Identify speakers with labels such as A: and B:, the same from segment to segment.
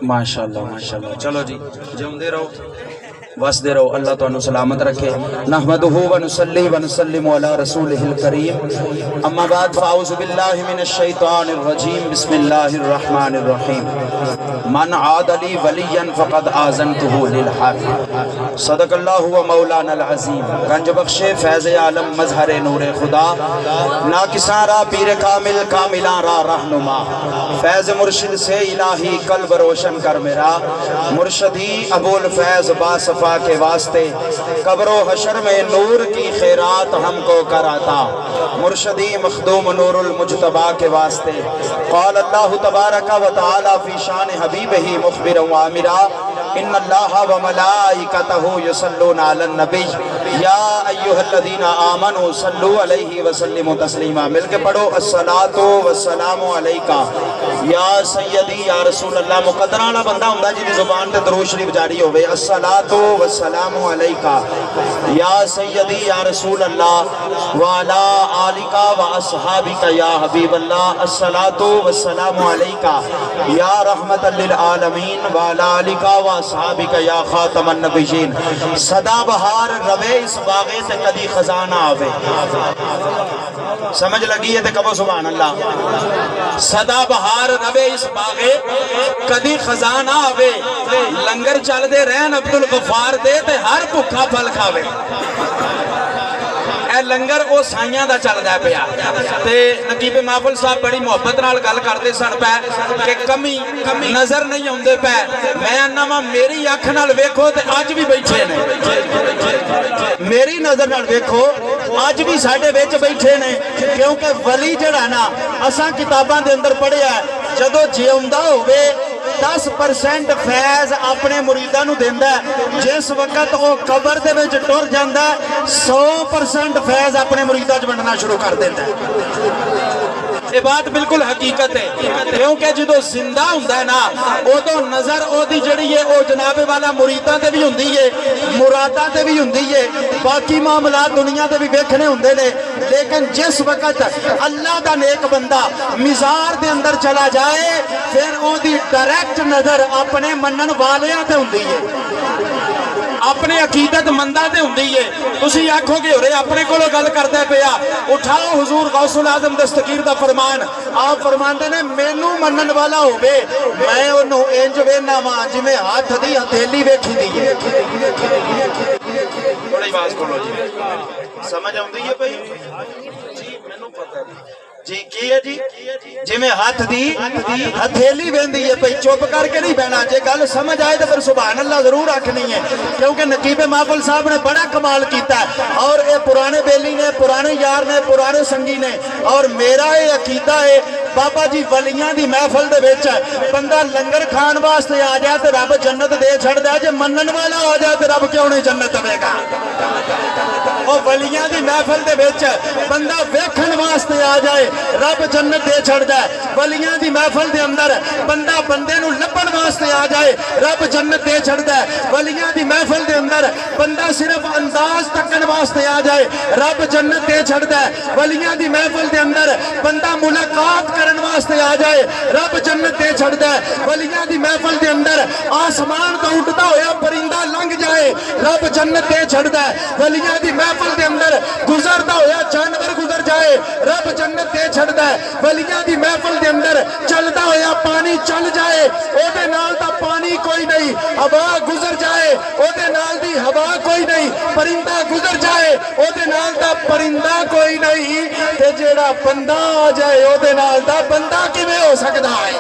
A: माशाअल्लाह माशाअल्लाह। चलो जी जिंदे रहो वसदे रहो, अल्लाह तुहानू सलामत रखे। नहमदुहु व नुसल्ली व नुसल्लिमु अला रसूलिहिल करीम, अम्मा बाद फ़ाऊज़ु बिल्लाहि मिनश शैतानिर रजीम, बिस्मिल्लाहिर रहमानिर रहीम। मन आदली वलियन फ़क़द आज़नतुहु लिल हक़, सदक़ल्लाहु व मौलानल अज़ीम। गंज बख्शे फैज़ आलम मज़हर नूरे खुदा, नाकिसारा पीर कामिल कामिला रा रहनुमा, फैज़ मुर्शिद से इलाही कल्ब रोशन कर मेरा, मुर्शदी अबुल फैज़ बासफ़ा के वास्ते कब्रो हशर में नूर की खैरात हमको कराता, मुर्शदी मखदूम नूरुल मुजतबा के वास्ते। क़ाल अल्लाहु तबारक व तआला फ़ी शान हबीबिही मुख़बिरन व आमिरा, इन्नल्लाहा व मलाइकतहु युसल्लूना अलन नबी या अय्युहल्लज़ीना आमनू सल्लू अलैहि व सल्लिमू तस्लीमा। मिलके पढ़ो अस्सलातु वस्सलामु अलैका या सय्यदी या रसूल अल्लाह। मुकद्दर वाला बंदा हुंदा जिहदी ज़ुबान ते दरूद शरीफ जारी होवे, अस्सलातु वस्सलामु अलैका या सय्यदी या रसूल अल्लाह व अला आलिका व अस्हाबिका या हबीब अल्लाह, अस्सलातु वस्सलामु अलैका या रहमतल लिल आलमीन व अला आलिका व अस्हाबिका या खातमन नबिय्यीन। सदा बहार रवे इस बागे से कदी खजाना आवे, समझ लगी है तो कबो सुभान अल्लाह। सदा बहार रवे इस बागे कदी खजाना आवे, लंगर चलते रहन अब्दुल गफार दे ते हर भुखा फल खावे। लंगर वो साइया का चलता पिया ते नकीब महफिल साहब बड़ी मुहब्बत नाल गल करते सन पै कि कमी नजर नहीं आउंदे पै। मैं आना वा मेरी अख नाल वेखो ते अज भी बैठे ने, मेरी नजर नाल वेखो अज भी साडे विच बैठे ने, क्योंकि वली जड़ा ना असां किताबां दे अंदर पढ़िया जदों जिउंदा होवे 10% फैज़ अपने मुरीदां नूं देंदा है, जिस वक्त वो कबर दे विच टुर जांदा 100% फैज़ अपने मुरीदां च वंडना शुरू कर देंदा है। ये बात बिल्कुल हकीकत है, क्योंकि जो जिंदा हुंदा है ना उदों नजर ओदी जड़ी है वो जनाबे वाला मुरीदां ते भी हुंदी है, मुरादां ते भी हुंदी है, बाकी मामलात दुनिया ते भी वेखने हुंदे ने। लेकिन जिस वक्त अल्लाह दा नेक बंदा मिज़ार दे अंदर चला जाए फिर ओदी डायरेक्ट नजर अपने मनन वालियां ते हुंदी है, अपने अकीदत मंदा ते हुंदी है। तुसी आखोगे होरे अपने कोलों गल करदा पिया, उठाओ हुजूर गौसुल आजम दस्तगीर दा फरमान। आप फरमांदे ने मैनू मनन वाला होवे मैं ओनू इंज वेना वा जिवें हाथ दी हथेली वेखी दी है। थोड़ी आवाज बोलो जी, समझ आउंदी है भाई जी? मैनू पता है जी की है जी, जिवें हाथ दी हथेली वेंदी है। भाई चुप करके नहीं बहना, जे गल समझ आए तो फिर सुभान अल्लाह जरूर आखनी है, क्योंकि नकीब महफिल साहब ने बड़ा कमाल किया है। और ये पुराने बेली ने, पुराने यार ने, पुराने संगी ने, और मेरा ये अकीदा है बाबा जी वलियां दी महफिल दे विच बंदा लंगर खान वास्ते आ जाए तो रब जन्नत दे छड़दा, जे मनन वाला आ जाए तो रब क्यों नहीं जन्नत देगा। और वलियां दी महफिल दे विच बंदा वेखण वास्ते आ जाए रब जन्नत दे छड़दा। वलियां दी महफिल दे अंदर बंदा बंदे नूं लभण वास्ते आ जाए रब जन्नत दे छड़दा। वलियां दी महफिल दे अंदर बंदा सिर्फ अंदाज तकण वास्ते आ जाए रब जन्नत दे छड़दा। वलियां दी महफिल दे अंदर बंदा मुलाकात करन वास्ते आ जाए रब जन्नत दे छड़दा। वलियां दी महफिल दे अंदर आसमान तो उड़दा होया परिंदा लंघ जाए रब जन्नत दे छड़दा। वलियां दी महफिल दे अंदर गुजरदा होया जानवर गुजर जाए रब जन्नत दे छड़दा। वलियां दी महफिल दे अंदर चलदा होया पानी चल जाए ओदे नाल दा पानी कोई नहीं, हवा गुजर जाए ओदे नाल दी हवा कोई नहीं, परिंदा गुजर जाए ओदे नाल दा परिंदा कोई नहीं, ते जेड़ा बंदा आ जाए ओदे नाल दा बंदा किवें हो सकदा है।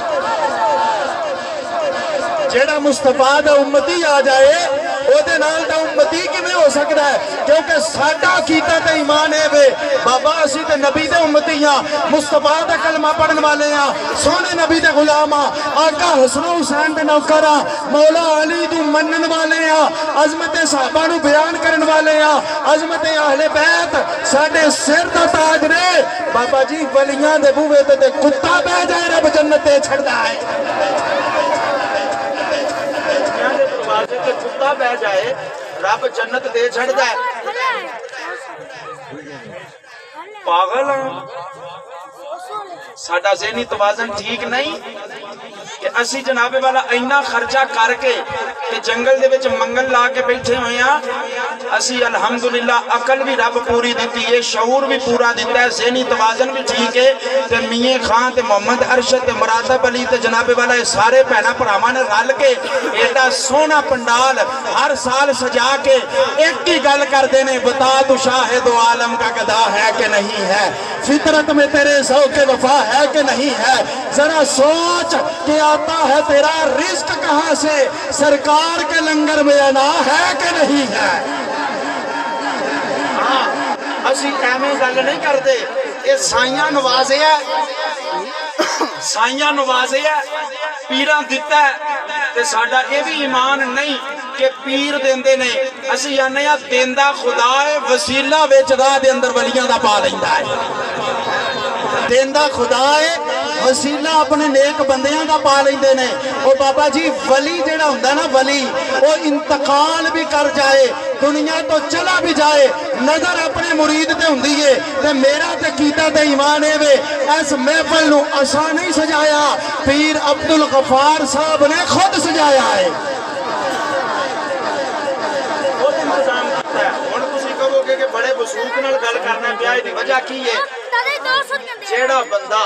A: जेड़ा मुस्तफा दा उम्मती आ जाए ओदे नाल दा उम्मती किवें हो सकदा है, क्योंकि साडा अकीदा ते ईमान है वे बाबा असीं ते नबी दे उम्मती हां, मुस्तफा दा कलमा पढ़न वाले हां, सोहने नबी दे गुलाम हां, आका हसन हुसैन दे नौकर हां, मौला अली दी मनन वाले हां, अजमत सहाबा नूं बयान करन वाले हां, अजमत अहले बैत साडे सिर दा ताज ने। बाबा जी वलियां दे बूहे ते कुत्ता बह जाए रब जन्नत ते छड़दा है। कुत्ता बह जाए रब जन्नत दे छड़दा है। पागल साडा ज़हनी तवाज़न ठीक नहीं कि असी जनाबे वाला इन्ना खर्चा करके ते जंगल दे विच मंगल ला के बैठे हुए हैं। असी अल्हम्दुलिल्लाह अकल भी रब पूरी दी है, शऊर भी पूरा दिता है, ज़हनी तवाज़न भी ठीक है। ते मियां खान ते मोहम्मद अरशद ते मुरादब अली ते जनाबे वाला ये सारे भैन भरावां ने रल के एडा सोहना पंडाल हर साल सजा के एक ही गल करते ने, बता तू शाहिद आलम का गदा है कि नहीं है, फितरत में तेरे ज़ौक़ वफा है कि नहीं है, जरा सोच कि आता है तेरा रिस्क कहां से, सरकार के लंगर में अना है कि नहीं है। हाँ, असी एवें गल नहीं करते, ये साइयां नवाजे है, साइयां नवाजे है, पीरां दिता है ते साडा ये भी ईमान नहीं कि पीर देंदे ने। असी आने आ देंदा खुदा है, वसीला विच राह दे अंदर वलियां दा पा लैंदा है। देंदा खुदा है, वसीला अपने नेक बंदियां दा पा लेंदे ने। ओ बाबा जी वली जेड़ा हुंदा ना, वली वो इंतकाल भी कर जाए, दुनिया तो चला भी जाए, नजर अपने मुरीद ते हुंदी है। ते मेरा ते कीता ते ईमान है वे, इस महफिल नूं असां नहीं सजाया, पीर अब्दुल गफ्फार साहब ने खुद सजाया है। हुण तुसीं कहोगे कि बड़े वसूख नाल गल करना पिया, इहदी वजह की है? जेड़ा बंदा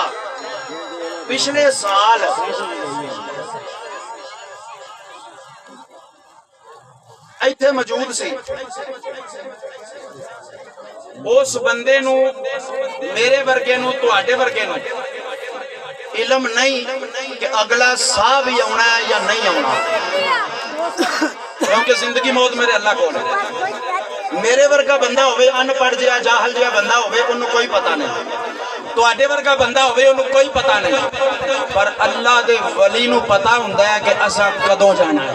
A: पिछले साल इत्थे मौजूद सी, उस बंदे नू मेरे वर्गे नू तुहाडे वर्गे नू इलम नहीं कि अगला साह भी आना है या नहीं आना, क्योंकि जिंदगी मौत मेरे अल्लाह कोल है। मेरे वर्गा बंदा होवे, अनपढ़ जिहा जाहल जिहा बंदा होवे, उन्हें कोई पता नहीं, तुहाडे वर्गा बंदा होवे उन्हें कोई पता नहीं, पर अल्लाह दे वली नूं पता हुंदा है कि असां कदों जाना है।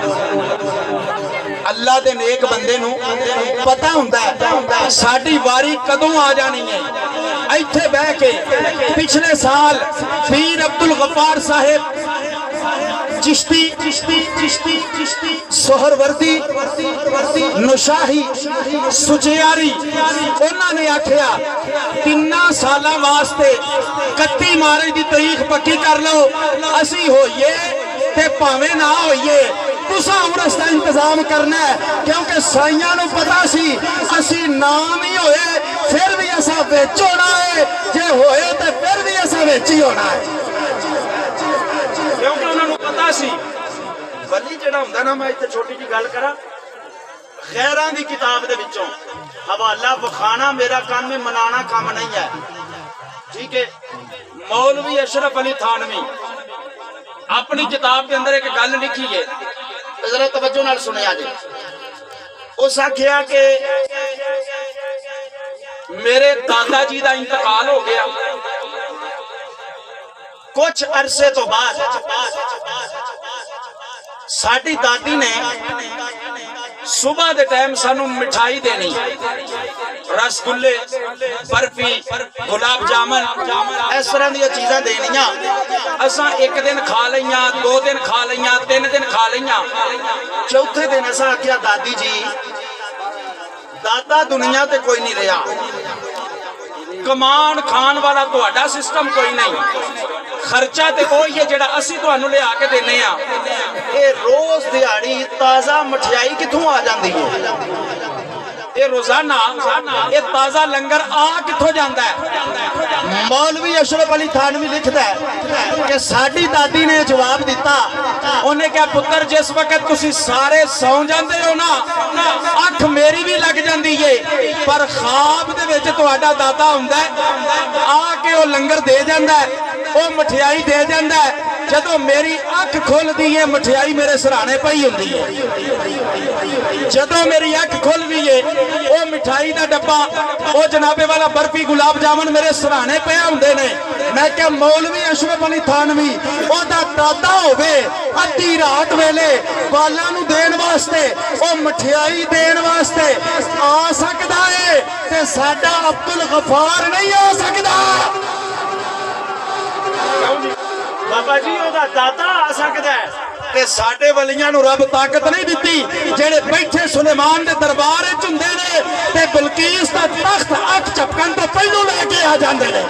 A: अल्लाह दे नेक बंदे नूं पता हुंदा है साडी वारी कदों आ जानी है। इत्थे बह के पिछले साल पीर अब्दुल गफ्फार साहिब चिश्ती चिश्ती चिश्ती चिश्ती सोहरवर्दी नुशाही सुचियारी उन्होंने आखिया 3 साल वास्ते 31 मार्च की तारीख पक्की कर लो, असी होइए ते भावें ना होइए, तुसां हुण इसदा इंतजाम करना है, क्योंकि साइयां नूं पता सी असी नाम ही होए फिर भी असां विच होना है, जे होए ते फिर भी असां विच ही होना है, क्योंकि उन्होंने पता सी वली जेड़ा हुंदा ना। मैं इत्थे छोटी जी गल करा, खैरां दी किताब दे विचों हवाला विखाना मेरा काम है, मनाना काम नहीं है, ठीक है। मौलवी अशरफ अली थानवी अपनी किताब के अंदर एक गल लिखी है, जरा तवज्जो नाल सुनिया जी। उस आखिया कि मेरे दादा जी का इंतकाल हो गया, कुछ अरसे तो बाद साडी दादी ने सुबह दे टाइम सानू मिठाई देनी, रसगुल्ले, बर्फी, गुलाब जामुन, इस तरह दी चीज़ां देनियां। असां एक दिन खा लईयां, 2 दिन खा लईयां, 3 दिन खा लईयां, चौथे दिन असां आखिया दादी जी दादा दुनिया ते कोई नहीं रहा, कमान खान वाला तुहाडा सिस्टम कोई नहीं, खर्चा ते वही है जेड़ा असी तुहानू लिया के देने आ। ये रोज दिहाड़ी ताजा मठियाई किथों आ जाती है, ये रोजाना ये ताजा लंगर आ किथों जाता है। मौलवी अशरफ अली थानवी लिखता है कि साडी दादी ने जवाब दिता, उन्हें क्या पुत्र जिस वक्त तुसी सारे सौ जाते हो ना, अख मेरी भी लग जाती है, पर ख्वाब दे विच तुहाडा दादा हुंदा है, आके वो लंगर दे जाता है, वो मठियाई दे जाता है। जदों मेरी अख खुलदी है मठियाई मेरे सराहने पई हुंदी है, जदों मेरी अख खुलदी है वो मिठाई का डब्बा, वो जनाबे वाला बर्फी गुलाब जामुन मेरे सराहने पे हुंदे ने। मैं क्या मौलवी अशरफ अली थानवी ओदा दादा होवे, अद्धी रात वेले बालां नूं देण वास्ते, वो मठियाई देण वास्ते आ सकदा है, ते साडा अब्दुल गफ्फार नहीं आ सकदा। बाबा जी ओदा दादा आ सकदा है, ते साडे वलियां नूं रब ताकत नहीं दिती, जेड़े बैठे सुलेमान दे दरबार विच हुंदे ने ते बिलकीस दा तख्त अख झपकन तो पहलों लैके आ जांदे ने।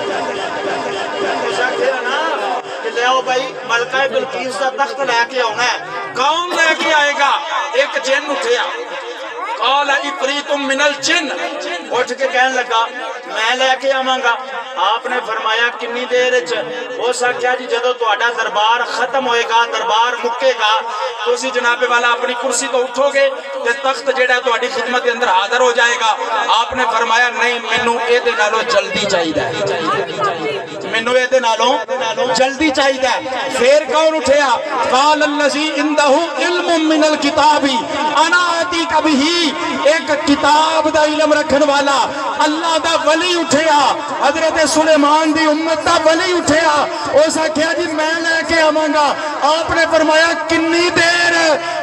A: भाई मलका बिल्कीस का तख्त लैके आना है। कौन लैके आएगा? एक जिन उठिया, काल इफरीतुम मिनल जिन, उठ के कहने लगा मैं लैके आवांगा। आपने फरमाया कितनी देर उस आख्या जी जदों तुहाडा दरबार खत्म होएगा, दरबार मुक्केगा, तुसी जनाबे वाला अपनी कुर्सी तो उठोगे ते तख्त जेड़ा तुहाडी खिदमत के अंदर हाजिर हो जाएगा। आपने फरमाया नहीं, मैनू इहदे नालों जल्दी चाहिए, मैनू इहदे नालों जल्दी चाहिए। फिर कौन उठिया? काल अल्लज़ी इंदहु इल्मुम मिनल किताबी अना आती कभी, एक किताब दा इल्म रखने वाला अल्लाह दा वली उठिया, हजरत सुलेमान दी उम्मत दा वली उठिया। उस आख्या जी मैं लेके आवांगा। आपने फरमाया कितनी देर?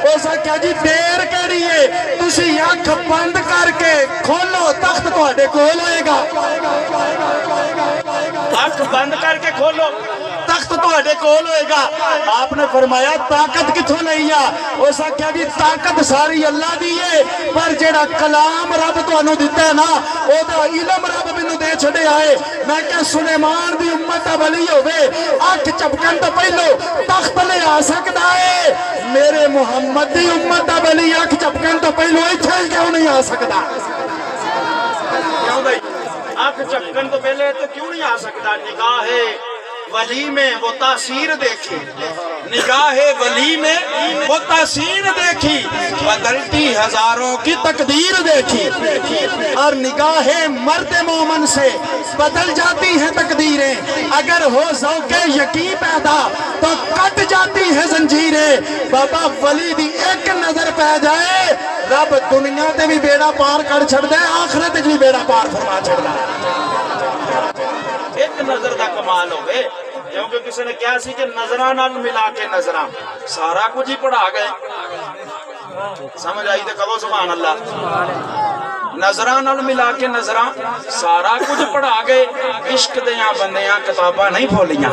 A: उस आख्या जी देर केड़ी है, तुसी अख बंद करके खोलो, तख्त तुहाडे कोल होएगा। अख बंद करके खोलो, तख्त तुहाडे कोल होएगा। आपने फरमाया ताकत किथों लई आ? उस आख्या जी ताकत सारी अल्लाह दी है, पर जेड़ा कलाम रब तुहानू दिता है ना, ओदा इल्म रब मैनू दे छड़िया है। मैं क्या सुलेमान दी उम्मत दा वली होवे अख झपकन तो पहलो तख्त ले आ सकदा है? मेरे मुहम्मद दी उम्मत दा वली अख झपकन तो पहलो इत्थे क्यों नहीं आ सकदा? क्यों भाई अख झपकन तो पहले तो क्यों नहीं आ सकता? निगाहे वली में वो तासीर देखी, निगाहे वली में वो तासीर देखी, बदलती हजारों की तकदीर देखी। और निगाहे मर्द मोमन से बदल जाती हैं तकदीरें, अगर हो ज़ौक़े यकीन पैदा तो कट जाती है जंजीरें। बाबा वली दी एक नजर पै जाए, रब दुनिया ते भी बेड़ा पार कर छड़दा है, आखिरत च भी बेड़ा पार फरमा छड़दा है। एक नजर का कमाल होवे, क्योंकि किसी ने कहा सी कि नजरां नाल मिला के नजरां सारा कुछ ही पढ़ा गए। समझ आई तो कहो सुभान अल्लाह। नजरां नाल मिला के नजरां सारा कुछ पढ़ा गए। इश्क दियां बंदियां किताबां नहीं खोलियां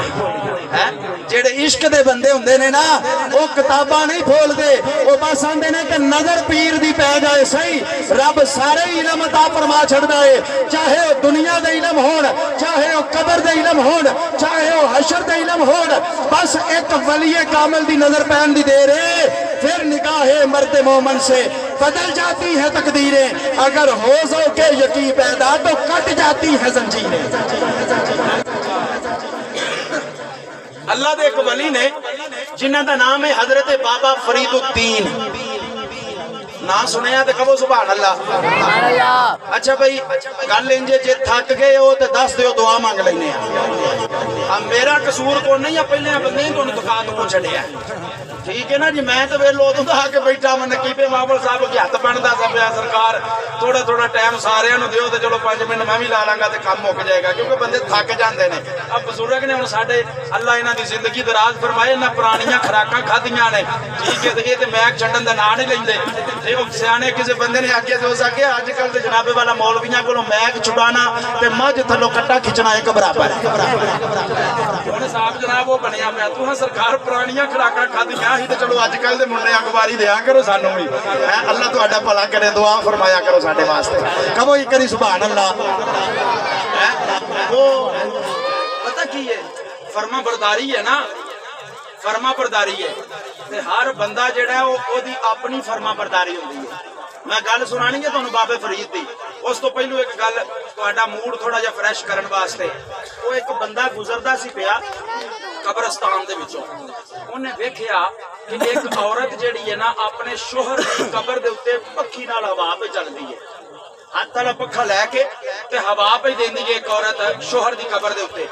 A: है। जेड़े इश्क दे बंदे हुंदे ने ना, वो किताबां नहीं खोलदे, वो बस आंदे ने कि नजर पीर दी पै जाए सही। रब सारे इल्म अता फरमा छड़दा है, चाहे वो दुनिया दे इल्म होण, चाहे वो कबर दे इल्म होण, चाहे वो हशर दे इल्म होण, बस एक वलीए कामिल दी नजर पैन दी देर है। फिर निगाहे मर्द मोमन से बदल जाती है तकदीरें, अगर हो ज़ौक़े यकीन पैदा तो कट जाती है जंजीरें। अल्लाह दे एक वली ने जिन्हां दा नाम है हजरत बाबा फरीदुद्दीन। ना सुनिया तो कहो सुभान अल्लाह। अच्छा भाई गल इंजे जे थक गए हो तो दस दियो, दुआ मंग लेने। मेरा कसूर को नहीं है, पहले बंदे ही तुहानू दुकान को छड़िया, ठीक है ना जी। मैं तो वेलो उदों दा आके बैठा मैं नकीबे मावल साहब के हथ बनता सा पिया, सरकार थोड़ा थोड़ा टाइम सारे दिओ तो चलो 5 मिनट मैं भी ला लांगा तो काम मुक जाएगा, क्योंकि बंदे थक जाते हैं। अब बजुर्ग ने हुण साडे अल्लाह इन्हां दी जिंदगी दराज फरमाए, इन्हां पुरानियां खुराकां खादियां ने, ठीक है। तो ये तो मैक छड्डण दा नां नहीं लैंदे। सियाने किसी बंदे ने आख्या हो सके अजकल तो जनाबे वाला मौलवियां कोलों मैक छुड़ाना ते मझ थल्लों कट्टा खिंचना एक बराबर है। हुण साहब जनाब वो बनिया पिया, तू सरकार पुरानियां खुराकां खादियां ही तो चलो अजकल दे मुंडे अखबारी दिया करो सानू भी। अल्लाह तुहाडा भला करे, दुआ फरमाया करो साडे वास्ते। कहो एक करी सुभान अल्लाह। वो पता की है, फर्मा बरदारी है ना, फर्मा बरदारी है ते हर बंदा जेड़ा ओदी अपनी फर्मा बरदारी होंदी है। मैं गल सुनानी है तुहानू बाबे फरीद दी। उस तो पहलू एक गल तुहाडा मूड थोड़ा जिहा फ्रैश करन वास्ते, वो एक बंदा गुजरदा सी पिया कब्रस्तान दे विचों, उन्हें वेखिया कि एक औरत जेड़ी है ना अपने शोहर की कबर दे उत्ते पक्खी नाल हवा पे चलदी है, हाथ वाला पक्खा लैके ते हवा पे देंदी है एक औरत शोहर की कबर दे उत्ते।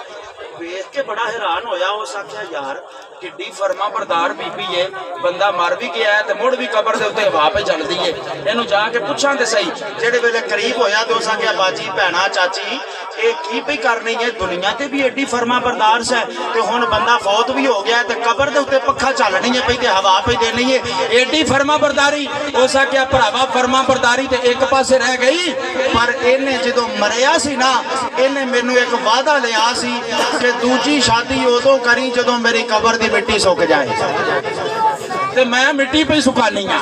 A: वेख के बड़ा हैरान होया, उस आख्या यार किड्डी फर्मा बरदार बीबी है, बंदा मर भी गया है ते मुड़ भी कबर दे उत्ते हवा पे चलदी है, इहनू जाके पुछां ते सही। जेड़े वेले करीब होया ते उस आख्या बाजी भैणा चाची ये की पई करनी है, दुनिया ते भी एडी फर्मा बरदार है ते हुण बंदा फौत भी हो गया ते कबर दे उत्ते पक्खा चलनी है पई ते हवा पे देनी है, एडी फर्मा बरदारी। उस आख्या भरावा फर्मा बरदारी ते एक पासे रह गई, पर इहने जदों मरिया सी ना, इहने मैनू एक वादा लिया सी कि दूजी शादी उदों करी जदों मेरी कबर दी मिट्टी सुक जाए।
B: ते मैं मिट्टी पे सुखानी हां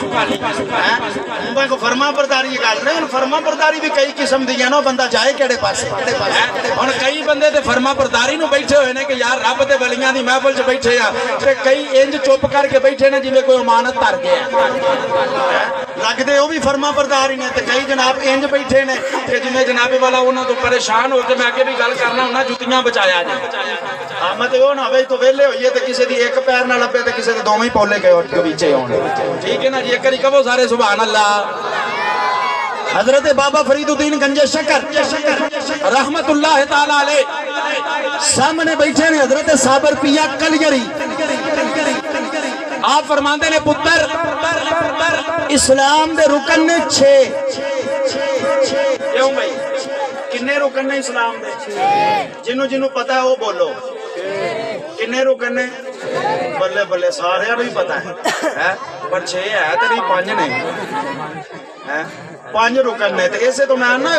A: मैं को फरमा बरदारी गल नहीं हुन फरमा बरदारी भी कई किस्म दी है ना बंदा जाए केड़े पासे
B: हुन कई बंदे ते फरमा बरदारी नु बैठे हुए ने कि यार रब ते वलियां दी महफिल च बैठे आ ते कई इंज चुप करके बैठे ने जिवें कोई अमानत धर गया
A: लगदे ओ भी फरमा बरदारी ने ते कई जनाब इंज बैठे ने
B: कि जिवें जनाबे वाला उन्हां तो परेशान हो के मैं अगे भी गल करना हुन्ना जुतियां बचाया जी
A: मत वो ना वे तो वेले होइए ते किसी दी एक पैर ना लब्बे ते किसी दे दोवें ही पौले गए और बीचे होण
B: ठीक है ना जी एक बारी कहो सारे सुभान अल्लाह
A: हजरत बाबा फरीदुद्दीन गंजे शक्कर
B: रहमतुल्लाह ताला अलैह
A: सामने बैठे ने हजरत साबर पिया कलगरी
B: आप फरमाते ने पुत्र
A: इस्लाम दे रुकन ने 6
B: क्यों भाई
A: किन्ने रुकन ने इस्लाम दे जिन्हों जिन्हों पता है वो बोलो किन्ने रुकन ने बल्ले बल्ले सारे भी पता है पर 6 है तो नहीं 5 ने है 5 रुकन ने ते इसे तो मैं ना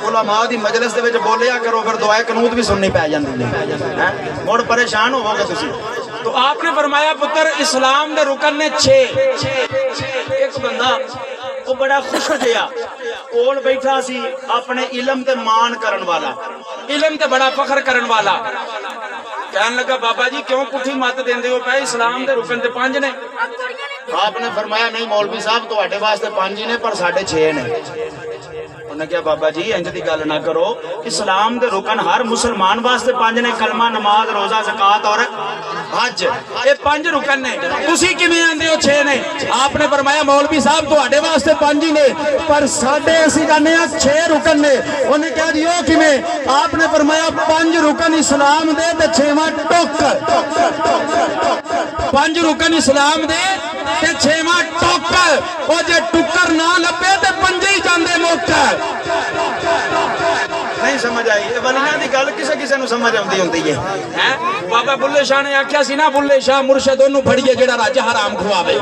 A: उलमा दी मजलिस दे विच बोलिया करो फिर दुआए कनूत भी सुननी पै जांदी है मुड़ परेशान होवोगे तुसी
B: तो आपने फरमाया पुत्र इस्लाम दे रुकन ने 6 एक बंदा वो बड़ा खुश जिहा कोल बैठा सी अपने इलम ते मान करन वाला इलम ते बड़ा फखर करन वाला कहन लगा बाबा जी क्यों पुठी मत देंदे हो पे इस्लाम दे रुकन ते 5 ने
A: आपने फरमाया नहीं मौलवी साहब तुहाडे वास्ते 5 ही ने पर साढ़े 6 ने उन्हें क्या बाबा जी इंज दी गल ना करो इस्लाम दे रुकन हर मुसलमान वास्ते 5 ने कलमा नमाज रोजा ज़कात और हज
B: ये 5 रुकन ने तुसी किवें आंदे हो 6 ने आपने फरमाया मौलवी साहब तुहाडे वास्ते 5 ही ने
A: पर साढ़े असीं कहने 6 रुकन ने उन्हें क्या जी ओ किवें आपने फरमाया 5 रुकन इस्लाम दे ते 6वां टुक
B: 5 रुकन इस्लाम दे ते 6वां टुक ओ जे टुकर ना लभे ते 5 ही जांदे मुक
A: नहीं समझ आई ये वलियां दी गल किसे किसे नु समझ आउंदी हुंदी है
B: हैं बाबा बुल्ले शाह ने आख्या सी ना बुल्ले शाह मुर्शिद ओनू फड़िए जेड़ा रज हराम खवावे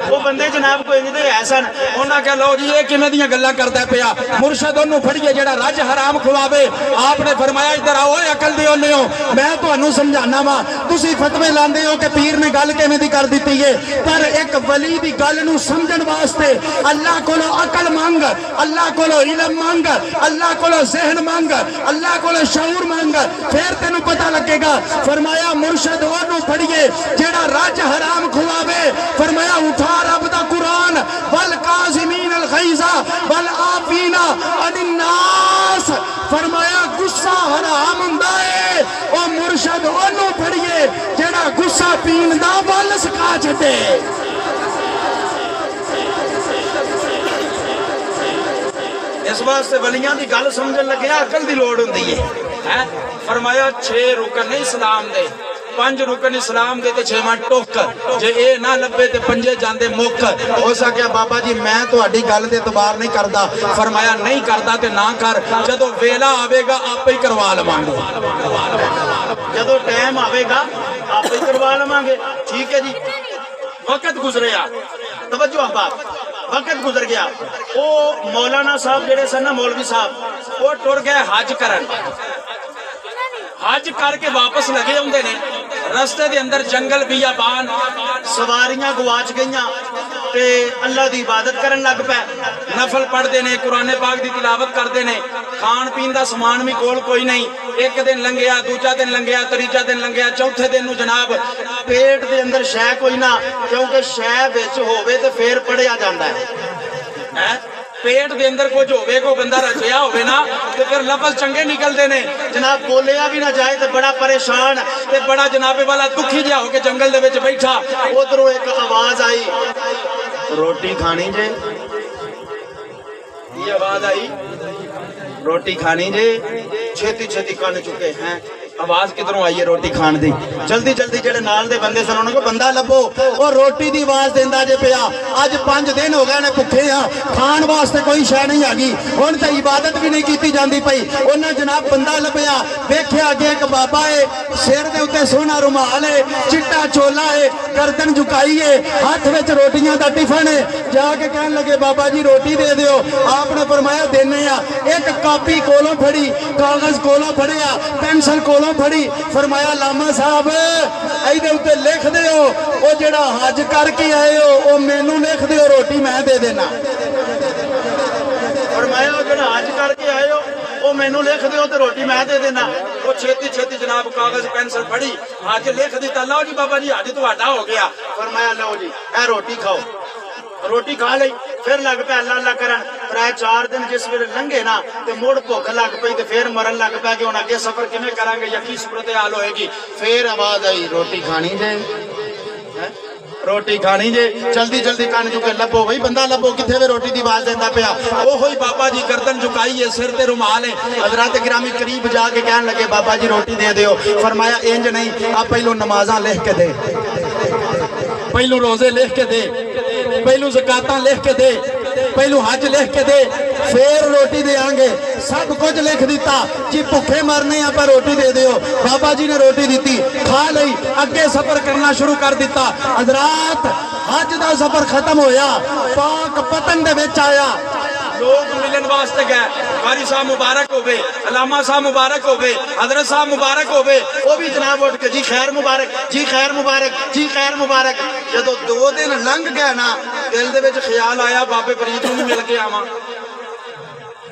A: वो बंदे जनाब कोई नहीं ते ऐसन
B: उन्हां कह लो जी ये किवें दियां गल्लां करदा पिया मुर्शिद ओनू फड़िए जेड़ा रज हराम खवावे आपने फरमाया इधर आओ अकल दे ओने हो मैं तुहानू समझाना वा तुसी फतवे लांदे हो कि पीर ने गल किवें दी कर दित्ती है पर एक वली दी गल नू समझण वास्ते अल्लाह कोलों अकल मंग अल्लाह कोलों इल्म मंग अल्लाह कोलों ज़हन मंग अल्लाह कोलों शऊर मंग फिर तेनू पता लगेगा फरमाया मुर्शिद ओनू फड़िए जेड़ा रज हराम खुआवे फरमाया उठा रब दा कुरान वल काज़िमीन अल गैज़ा वल आफीना अनिन नास फरमाया गुस्सा हराम हुंदा है ओ मुर्शिद ओनू फड़िए जेड़ा गुस्सा पीन दा वल सका छड्डे इस वास्ते वलियां दी गल समझन लगे अकल दी लोड़ हुंदी है फरमाया 6 रुकन ने इस्लाम दे 5 रुकन इस्लाम दे ते 6वां टुक जे ए ना लब्बे ते 5 जांदे मुक
A: हो सके बाबा जी मैं तुहाडी गल ते इतबार नहीं करदा
B: फरमाया नहीं करदा ते ना कर जदों वेला आवेगा आपे ही करवा लवांगे
A: जदों टाइम आवेगा आपे ही करवा लवांगे ठीक है जी
B: वक्त गुजरिया
A: तवज्जो अहबाब वक्त गुजर गया
B: ओ मौलाना साहब जेड़े सन ना मौलवी साहब वो टुर गए हज करन हज करके वापस लगे होंदे ने रस्ते दे अंदर जंगल बियाबान
A: सवारियां गवाच गईयां ते अल्लाह दी इबादत करन लग पे
B: नफल पढ़ते ने कुरान पाक दी तिलावत करते ने खान पीन दा समान भी कोल कोई नहीं एक दिन लंघिया दूजा दिन लंघिया तीजा दिन लंघिया चौथे दिन नू जनाब
A: पेट दे अंदर शै कोई ना क्योंकि शै विच होवे ते फिर पढ़िया जांदा है
B: पेट दे अंदर कुछ होवे को बंदा रचया होवे ना ते फिर लफ्ज़ चंगे निकलते ने
A: जनाब बोलिया भी ना जाए तो बड़ा परेशान
B: ते बड़ा जनाबे वाला दुखी जिहा होके जंगल दे विच बैठा
A: उधरों एक आवाज आई रोटी खानी जे ये आवाज आई रोटी खानी जे छेती छेती कन चुके हैं
B: आवाज किधरों आई है रोटी खान दी
A: जल्दी जल्दी जेड़े नाल दे बंदे सन उन्हां को बंदा लभो और रोटी दी आवाज देंदा जे पिया अज 5 दिन हो गए ने भुखे आ खान वास्ते कोई शै नहीं आगी हुण ते इबादत भी नहीं कीती जांदी पई उन्हां जनाब बंदा लभया वेख्या अगे एक बाबा है सिर दे उत्ते सोना रुमाल है चिट्टा चोला है गर्दन झुकाई है हाथ विच रोटियां दा टिफन है जाके कहन लगे बाबा जी रोटी दे दियो आपने फरमाया देने आ एक कापी कोलों फड़ी कागज कोलों फड़िया पेंसिल कोलों
B: ਕੋਲੋਂ ਫੜੀ ਫਰਮਾਇਆ ਲਾਮਾ ਸਾਹਿਬ ਇਹਦੇ ਉੱਤੇ ਲਿਖ ਦਿਓ ਉਹ ਜਿਹੜਾ ਹਜ ਕਰਕੇ ਆਏ ਹੋ ਉਹ ਮੈਨੂੰ ਲਿਖ ਦਿਓ ਰੋਟੀ ਮੈਂ ਦੇ ਦੇਣਾ
A: फरमाया जो हज करके आए हो वो मैनू लिख दो तो रोटी मैं दे देना।
B: वो छेती छेती जनाब कागज पेंसिल फड़ी हज लिख दिता लो जी बाबा जी हज तुहाडा हो गया।
A: फरमाया लो जी ए रोटी खाओ। रोटी खा ली फिर लग पे अल्लाह अल्लाह करन। त्रै चार दिन जिस वेले लंघे ना ते मुड़ भुख लग पई ते फिर मरन लग पै कि हुण अगे सफर किवें करांगे या की सूरत हाल होएगी। फिर आवाज आई रोटी खानी जे रोटी खानी जे जल्दी जल्दी कान चुके लभो भाई बंदा लभो किथे वे रोटी दी आवाज देंदा पिया।
B: ओहो ही बाबा जी गर्दन झुकाई है सिर ते रुमाल है।
A: हजरत गिरामी करीब जाके कहन लगे बाबा जी रोटी दे दियो। फरमाया इंज नहीं आ पहलो नमाज़ां लिख के दे
B: पहलू रोजे लिख के दे पहलू ज़कातां लिख के दे पहलू हज लिख के दे फिर रोटी देंगे। सब कुछ लिख दिता जी भुखे मरने आप रोटी दे दियो। बाबा जी ने रोटी दी खा ली अगे सफर करना शुरू कर दिता। हजरात हज का सफर खत्म होया पाक पतन दे विच आया लोग मिलन वास्ते गए। कारी साहब मुबारक होवे अलामा साहब मुबारक होवे हजरत साहब मुबारक होवे
A: वो भी जनाब उठ के जी खैर मुबारक जी खैर मुबारक जी खैर मुबारक। जदों 2 दिन लंघ गए ना दिल दे विच ख्याल आया बाबे फरीद नूं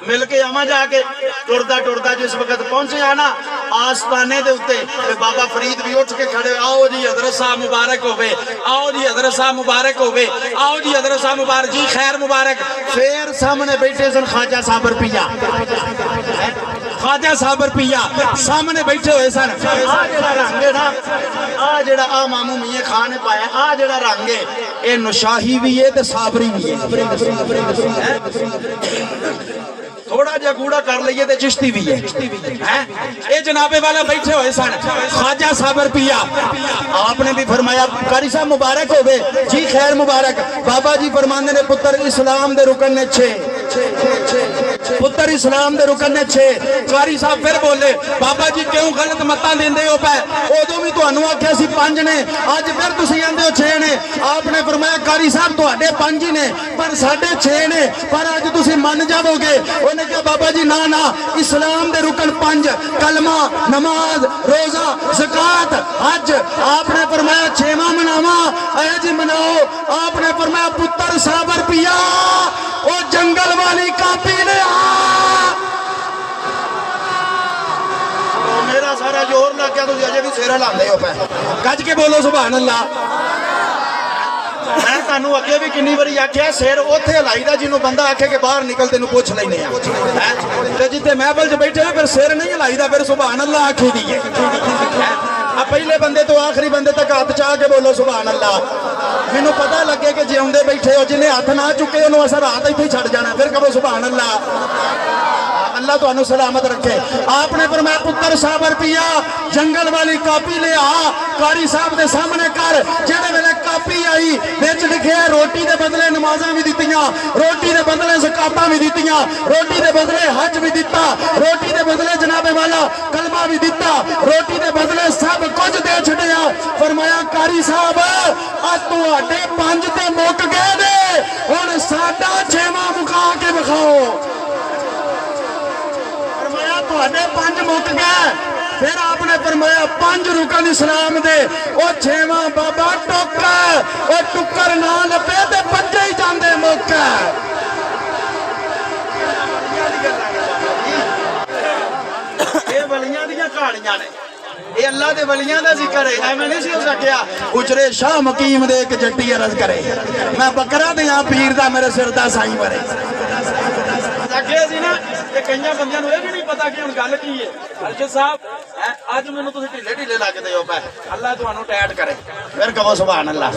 A: मिल के आवां जाके। टुरदा टुरदा जिस वक्त पहुंचे ना आस्थाने दे उत्ते ते बाबा फरीद भी उठ के खड़े। आओ जी हजरत साहब मुबारक होवे आओ जी हजरत साहब मुबारक होवे आओ जी हजरत साहब मुबारक जी खैर मुबारक। फिर सामने बैठे सन ख्वाजा साहब रुपया
B: ख्वाजा साहब रुपया सामने बैठे हुए सन।
A: रंग है ना आ जेड़ा आ मामू मियां खान ने पाया आ जेड़ा रंग है ये नशाही भी है ते साबरी भी है।
B: थोड़ा जा गूड़ा कर लीए तो चिश्ती भी है। ये जनाबे वाला बैठे हुए सन ख्वाजा साहब रुपया।
A: आपने भी फरमाया कारी साहब मुबारक होवे जी खैर मुबारक। बाबा जी फरमांदे ने पुत्र इस्लाम दे रुकन ने 6
B: पुत्र इस्लाम दे रुकन ने 6। कारी साहब फिर बोले बाबा जी क्यों गलत मतां देंदे हो पै उदों भी तुहानू आख्या सी 5 ने अज फिर तुसीं आंदे हो 6 ने। आपने फरमाया कारी साहब तुहाडे 5 ही ने पर साडे 6 ने पर अज तुसीं मन जावोगे। उन्हें कहा बाबा जी ना ना इस्लाम दे रुकन 5 कलमा नमाज रोजा ज़कात हज। आपने फरमाया 6वां मनावा ऐ जी मनाओ। आपने फरमाया पुत्र साहब रुपया ओ जंगल वाली कापी ले
A: मेरा सारा जोर लग गया तुसीं अजे भी सिर हिलांदे हो पै।
B: गज के बोलो सुभान अल्लाह।
A: मैं तुहानू अगे भी किन्नी बारी आख्या सिर उत्थे हिलाईदा जिन्हों बंदा आखे कि बाहर निकल तेनू पुछ लैने
B: ते जिथे महफिल च बैठे फिर सिर नहीं हिलाईदा फिर सुभान अल्लाह आखी दी है।
A: पहले बंदे तो आखिरी बंदे तक हाथ चाह के बोलो सुभान अल्लाह। मैनू पता लगे कि जिउंदे बैठे हो जिन्हें हाथ ना चुके उन्होंने असर हाथ इत्थे छड़ जाना फिर कहो सुभान अल्लाह। अल्लाह तुहानू सलामत रखे। आपने फरमाया पुत्र साहब रुपया जंगल वाली कापी ले आ कारी साहब दे सामने कर। जेड़े वेले कापी आई विच लिखे रोटी दे बदले नमाज़ां भी दित्तियां रोटी दे बदले ज़कातां भी दित्तियां रोटी दे बदले हज भी दिता रोटी दे बदले जनाबे वाला कलमा भी दिता रोटी दे बदले सब कुछ दे छड़िया। फरमाया कारी साहब आ तुहाडे 5 ते मुक गए ने हुण साडा 6वां मुका के विखाओ। फरमाया तुहाडे 5 मुक गए। फिर आपने फरमाया 5 रुकन इस्लाम दे ओ 6वां बाबा टुक्का ओ टुक्कर ना लपे ते 5 ही जांदे मुक। ये वलियां दियां कहानियां ने ये अल्लाह दे वलियां दा जिक्र है। एवें नहीं सी हो सकिया उचरे शाह मकीम दे एक जट्टी अरज करे मैं बकरा दे आ पीर दा मेरे सिर दा साईं वरे
B: अगे सी ना ते कईयां बंदियां नूं इह भी नहीं पता कि हुण गल की है। अर्शद साहब अज मैनूं तुसीं ढिले ढिले लगदे हो पै अल्लाह तुहानूं टैट करे
A: फिर कहो सुभान अल्लाह।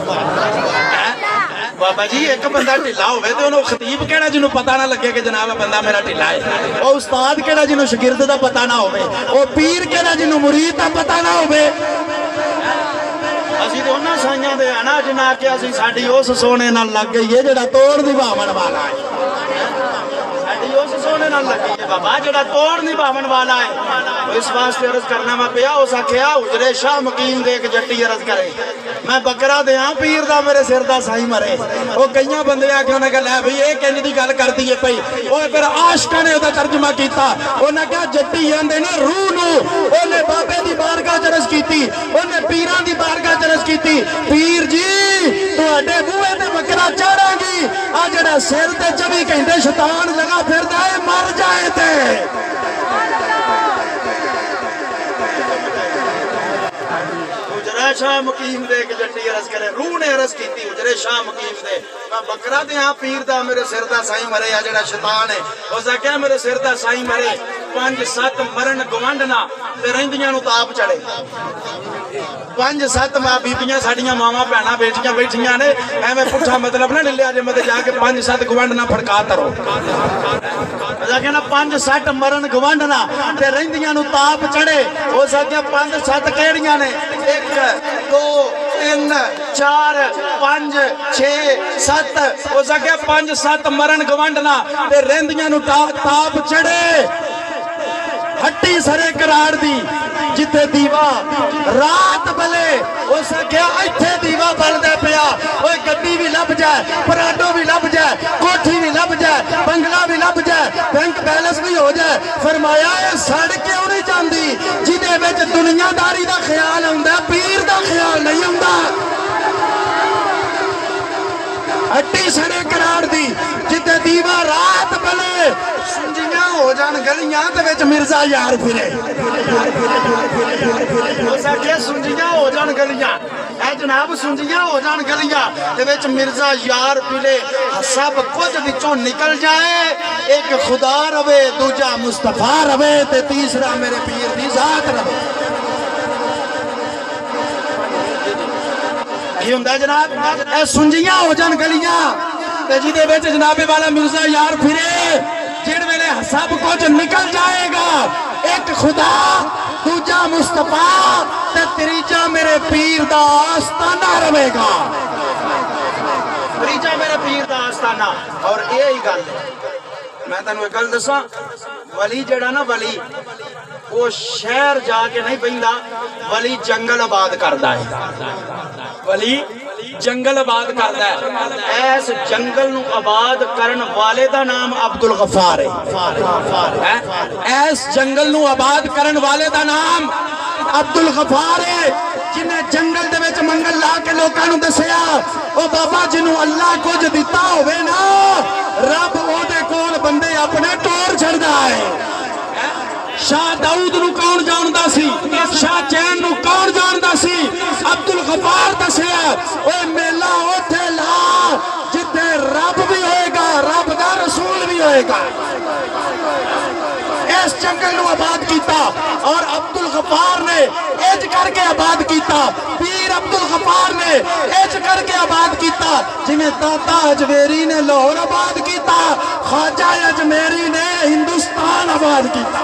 A: बाबा जी एक बंदा ढिला होवे ते उहनूं खतीब केड़ा जिन्हों पता ना लगे कि जनाब बंदा मेरा ढिला है। ओ उस्ताद केड़ा जिन्हों शागिर्द दा पता ना होवे ओ पीर केड़ा जिन्हों मुरीद दा पता ना होवे। असीं ते उन्हां साईयां दे आना जिन्हां आख्या सी साडी उस सोने नाल लग गई है जेड़ा तोड़ दिवावन वाला है। साडी उस सोने ਉਹਦੇ ਨਾਲ ਲੱਗੀ ਹੈ ਬਾਬਾ ਜਿਹੜਾ ਤੋੜ ਨਿਭਾਵਣ ਵਾਲਾ ਹੈ। ਇਸ ਵਾਸਤੇ ਅਰਜ਼ ਕਰਨਾ ਮੈਂ ਪਿਆ ਉਸ ਆਖਿਆ ਹੁਜਰੇ ਸ਼ਾਹ ਮਕੀਮ ਦੇ ਇੱਕ ਜੱਟੀ ਅਰਜ਼ ਕਰੇ मैं बकरा दिया पीर दा मेरे सिर दा साई मरे।
B: ਉਹ ਕਈਆਂ ਬੰਦੇ ਆ ਕੇ ਉਹਨੇ ਕਿਹਾ ਲੈ ਬਈ ਇਹ ਕਿੰਜ ਦੀ ਗੱਲ ਕਰਦੀ ਏ ਪਈ। ਉਹ ਫਿਰ ਆਸ਼ਕਾਂ ਨੇ ਉਹਦਾ ਤਰਜਮਾ ਕੀਤਾ। ਉਹਨੇ ਕਿਹਾ ਜੱਟੀ ਜਾਂਦੇ ਨੇ ਰੂਹ ਨੂੰ। ਉਹਨੇ ਬਾਬੇ ਦੀ ਬਾਰਗਾਹ ਚ ਅਰਜ਼ ਕੀਤੀ, ਉਹਨੇ ਪੀਰਾਂ ਦੀ ਬਾਰਗਾਹ ਚ ਅਰਜ਼ ਕੀਤੀ, ਪੀਰ ਜੀ ਤੁਹਾਡੇ ਬੂਹੇ ਤੇ ਬੱਕਰਾ ਚਾੜਾਂਗੀ। ਆ ਜਿਹੜਾ ਸਿਰ ਤੇ 24 ਘੰਟੇ ਸ਼ੈਤਾਨ ਲਗਾ ਫਿਰਦਾ ਏ ਮਰ ਜਾਏ ਤੇ
A: शाह मुकीम दे के जट्टी अरज करे रूह ने अरज की उजरे शाह मुकीम दे मैं बकरा दिया पीर दा मेरे सिर दा साई मरे या जेड़ा शैतान है उस आख्या मेरे सिर दा साई मरे 5-7 मरण गवंडना ते रहिंदियां नु ताप चढ़े। 5-7 मां बीबियां साडियां मावां भैणां बेटियां बैठियां ने एवें पुठा मतलब ना लिया जे मते जाके 5-7 गवंडना फड़का तरो असा कहना 5-7 मरण गवंडना ते रहिंदियां नु ताप चढ़े। उस आख्या 5-7 केड़ियां ने 1 2 3 4 5 6 7 उस आख्या 5-7 मरण गवंडना ते रहिंदियां नु ताप चढ़े। हट्टी सरे कराड़ दी जिथे दीवा रात बले उस आख्या इत्थे दीवा बलदा पिया। ओए गड्डी भी लभ जाए, पराडो भी लभ जाए, कोठी भी लभ जाए, बंगला भी लभ जाए, बैंक बैलेंस भी हो जाए। फरमाया ये सड़ क्यों नहीं जाती जिदे विच दुनियादारी दा ख्याल आउंदा पीर दा ख्याल नहीं आउंदा। हट्टी सड़े कराड़ दी जिथे दीवा रात बले सुंजियां हो जान गलियां ते विच मिर्जा यार फिरे। उस आख्या सुंजियां हो जान गलियां ऐ जनाब सुंजियां हो जान गलियां ते विच मिर्जा यार फिरे। सब कुछ विचों निकल जाए एक खुदा रवे दूजा मुस्तफा रवे ते तीसरा मेरे पीर दी जात रवे। जनाब ए सुंजियां हो जान गलियां ते जिदे विच जनाबे वाला मिर्जा यार फिरे जिन वेले सब कुछ निकल जाएगा एक खुदा दूजा मुस्तफा ते तीजा मेरे पीर दा आस्ताना रहेगा। तीजा मेरे पीर दा आस्ताना। और यही गल मैं तेन एक गल दसा वली जेड़ा ना वली वो शहर जाके नहीं बहिंदा वली जंगल आबाद करदा है। वली जंगल आबाद करदा है। इस जंगल नू आबाद करन वाले दा नाम अब्दुल गफार है। इस जंगल नू आबाद करन वाले दा नाम अब्दुल गफार है जिन्हें जंगल दे विच मंगल ला के लोकां नू दसिया ओ बाबा जिन्हों अल्लाह कुछ दिता होवे ना रब ओदे कोल बंदे अपने टोर छड़दा है। शाह दाऊद नू कौन जानदा सी, शाह चैन नू कौन जानदा सी, अब्दुल गफार दसिया ओए मेला ओथे ला जिथे रब भी होएगा रब दा रसूल भी होएगा। इस जंगल नू आबाद कीता और अब्दुल गफार ने इज करके आबाद कीता। पीर अब्दुल गफार ने इज करके आबाद कीता जिवें दाता अजमेरी ने लाहौर आबाद कीता ख्वाजा अजमेरी ने हिंदुस्तान आबाद कीता।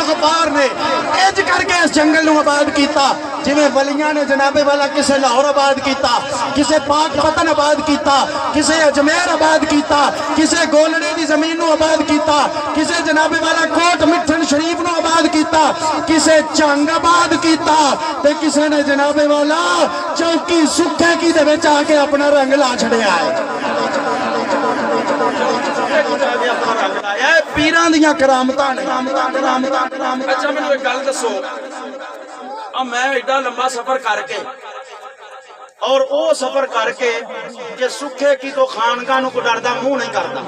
A: गफार ने इज करके इस जंगल नू आबाद किया जिवें वलियां ने जनाबे वाला किसे लाहौर आबाद किया, किसे पाक पतन आबाद किया, किसे अजमेर आबाद किया, किसे गोलड़े की जमीन नू आबाद किया, किसे जनाबे वाला कोट मिठन शरीफ नू आबाद किया, किसे चंग आबाद किया ते किसे ने जनाबे वाला चौकी सुखे की दे विच आके अपना रंग ला छड़िया है। पीरां दियां करामतां ने। अच्छा मैनूं एक गल दसो मैं एडा लंबा सफर करके और वो सफर करके कि सुखे की तो खानगा नूं कोई डरदा मुंह नहीं करता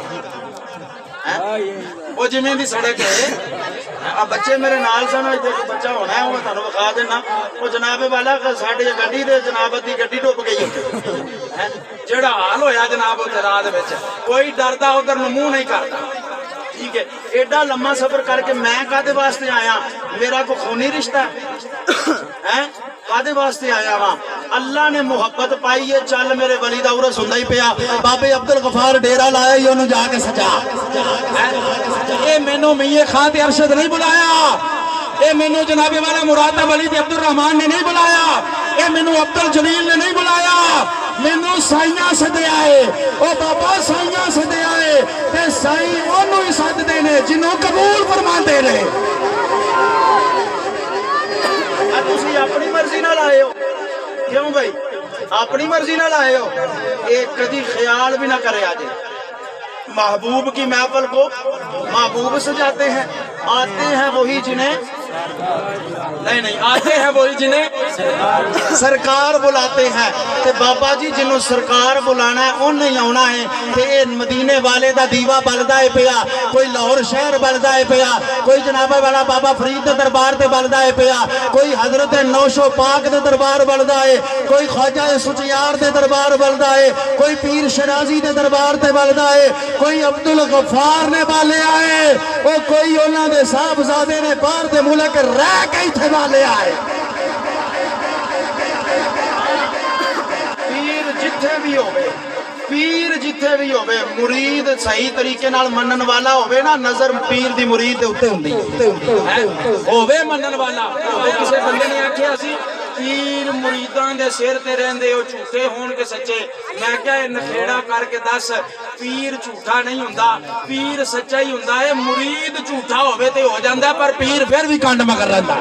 A: वो जिवें दी सड़क है। बच्चे मेरे नाल सन इत्थे कोई बच्चा होना है मैं तुहानूं विखा देना वो जनाबे वाला साडी गड्डी दे जनाब दी गड्डी डुब गई है जेड़ा हाल होया जनाब उत्थे रात विच कोई डरदा उधर नूं मुंह नहीं करता। ठीक है एडा लम्मा सफर करके मैं कादे वास्ते आया मेरा को खूनी रिश्ता है कादे वास्ते आया वहां अल्लाह ने मुहब्बत पाई है चल मेरे वली दा उरस हुंदा ही पिया बाबे अब्दुल गफार डेरा लाया ही ओनू जाके सजा ये मैनू मियां खां ते अरशद नहीं बुलाया
B: ये मैनू जनाबे वाला मुरातब अली ते अब्दुल रहमान ने नहीं बुलाया, ये मैनू अब्दुल जलील ने नहीं बुलाया, मैनू साइयां सदिया है। ओ बाबा साइयां सदिया है ते साई ओनू ही सददे ने जिन्हों कबूल फरमाते ने।
A: तुसी अपनी मर्जी नाल आए हो, क्यों भाई अपनी मर्जी नाल आए हो? एक कभी ख्याल भी ना करे आज महबूब की महफिल को महबूब सजाते हैं। आते हैं वही जिन्हें
B: नहीं आते हैं वही जिन्हें
A: सरकार बुलाते हैं। ते बाबा जी जिन्हों सरकार बुलाना है उन्हें आना है। ते मदीने वाले दा दीवा बलदा है पिया, कोई लाहौर शहर बलदा है पिया, कोई जनाबे वाला बाबा फरीद दे दरबार ते बलदा है पिया, कोई हजरत नौशो पाक दे दरबार बलदा है, कोई ख्वाजा सुचियार दे दरबार बलदा है, कोई पीर शराजी दे दरबार ते बलदा है, कोई अब्दुल गफ्फार ने बाले आए, वो कोई उन्होंने दे साहबजादे ने बाहर दे मुल्क रह के इत्थे वाले आए। पीर जिथे भी होवे, पीर जिथे भी होवे, मुरीद सही तरीके नाल मनन वाला होवे ना, नजर पीर दी मुरीद दे उत्ते हुंदी है।
B: होवे मनन वाला। किसी बंदे ने आख्या सी पीर मुरीदां दे सिर ते रहंदे हो, झूठे होण के सच्चे। मैं क्या नखेड़ा करके दस, पीर झूठा नहीं हुंदा, पीर सच्चा ही हुंदा है। मुरीद झूठा होवे ते हो जांदा, पर पीर फिर भी कंड मगर रहिंदा।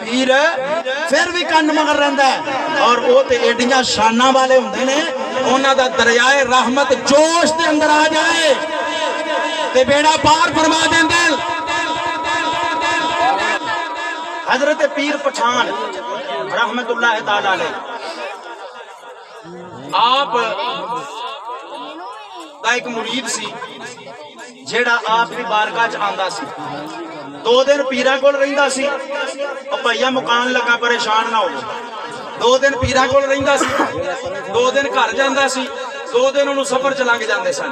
A: पीर फिर भी कंड मगर रहिंदा है। और वो ते एडियां शानां वाले हुंदे ने,
B: उन्हां दा दरियाए रहमत जोश दे अंदर आ जाए ते बेड़ा पार फरमा देंदे।
A: हजरत पीर पठान रहमतुल्लाह ताला अलैह आप दा एक मुरीद सी जेड़ा आप दी बारगाह च आंदा सी। 2 दिन पीरां कोल रहिंदा सी। भैया मुकान लगा परेशान ना हो। 2 दिन पीरां कोल रहिंदा सी, 2 दिन घर जांदा सी, 2 दिन उन्होंने सफर च लंघ जांदे सन।